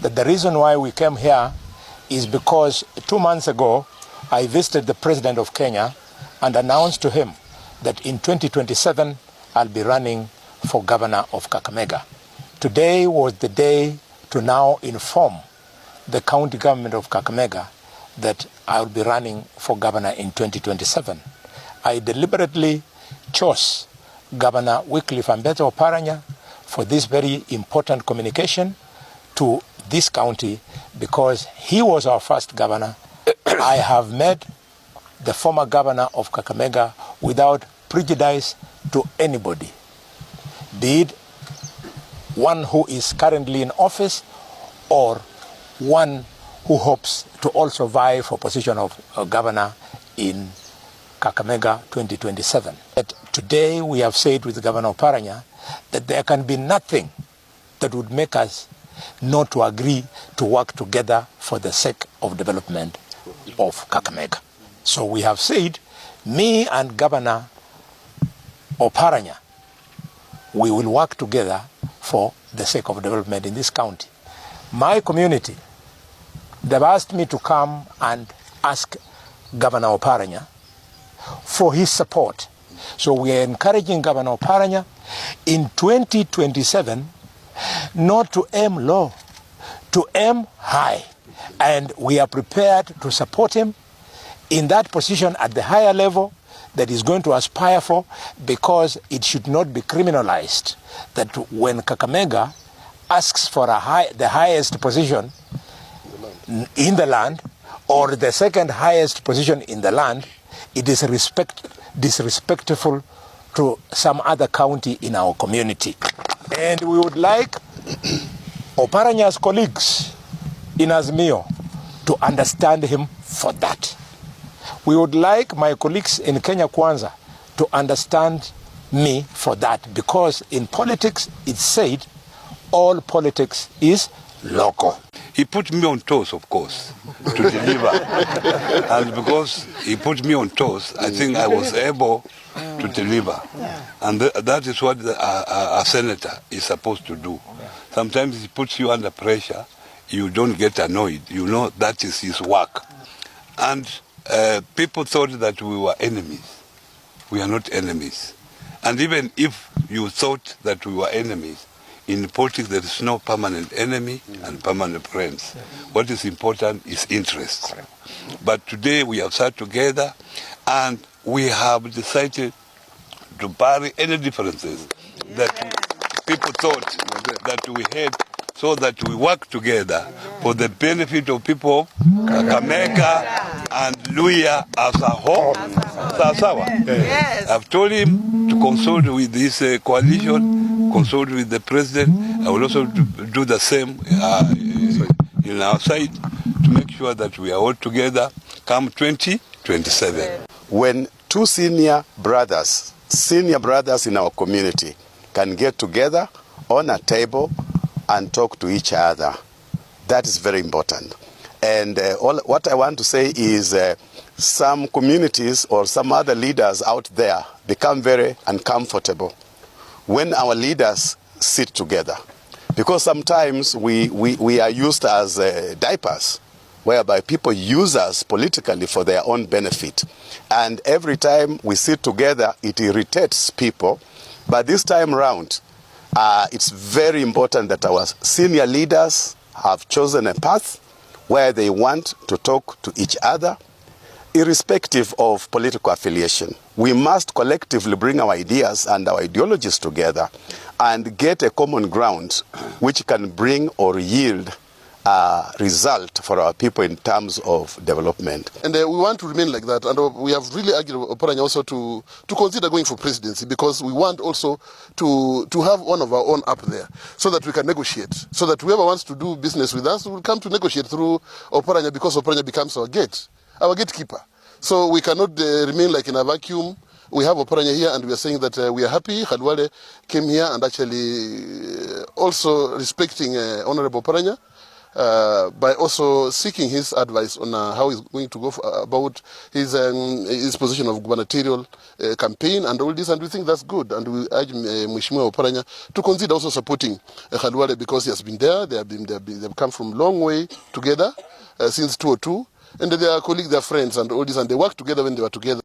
that the reason why we came here is because 2 months ago, I visited the President of Kenya and announced to him that in 2027, I'll be running for governor of Kakamega. Today was the day to now inform the county government of Kakamega that I'll be running for governor in 2027. I deliberately chose Governor Wycliffe Oparanya for this very important communication to this county because he was our first governor. I have met the former governor of Kakamega without prejudice to anybody, be it one who is currently in office or one who hopes to also vie for position of governor in Kakamega 2027. But today we have said with Governor Oparanya that there can be nothing that would make us not to agree to work together for the sake of development of Kakamega. So we have said, me and Governor Oparanya, we will work together for the sake of development in this county. My community, they've asked me to come and ask Governor Oparanya for his support. So we are encouraging Governor Oparanya in 2027 not to aim low, to aim high. And we are prepared to support him in that position at the higher level that he's going to aspire for, because it should not be criminalized that when Kakamega asks for the highest position in the land or the second highest position in the land, it is disrespectful to some other county in our community. And we would like Oparanya's colleagues in Azmio to understand him for that. We would like my colleagues in Kenya Kwanza to understand me for that, because in politics it's said all politics is local. He put me on toes, of course, to deliver. And because he put me on toes, I think I was able to deliver. And that is what a senator is supposed to do. Sometimes he puts you under pressure, you don't get annoyed. You know that is his work. And people thought that we were enemies. We are not enemies. And even if you thought that we were enemies, in politics there is no permanent enemy and permanent friends. What is important is interest. But today we have sat together and we have decided to bury any differences that people thought that we had, so that we work together for the benefit of people of Kakamega and Luya as a whole. Yes. I've told him to consult with this coalition, consult with the president. I will also do the same in our side to make sure that we are all together come 2027. When two senior brothers in our community can get together on a table and talk to each other, that is very important. And what I want to say is some communities or some other leaders out there become very uncomfortable when our leaders sit together, because sometimes we are used as diapers, whereby people use us politically for their own benefit. And every time we sit together, it irritates people. But this time around, it's very important that our senior leaders have chosen a path where they want to talk to each other, irrespective of political affiliation. We must collectively bring our ideas and our ideologies together and get a common ground which can bring or yield a result for our people in terms of development. And we want to remain like that, and we have really argued Oparanya also to consider going for presidency, because we want also to have one of our own up there so that we can negotiate, so that whoever wants to do business with us will come to negotiate through Oparanya, because Oparanya becomes our gatekeeper. So we cannot remain like in a vacuum. We have Oparanya here and we are saying that we are happy. Khalwale came here and actually also respecting Honorable Oparanya. by also seeking his advice on how he's going to go about his position of gubernatorial campaign and all this, and we think that's good. And we urge Mheshimiwa Oparanya to consider also supporting Khalwale, because he has been there. They've come from a long way together since 2002, and they are colleagues, they are friends, and all this, and they worked together when they were together.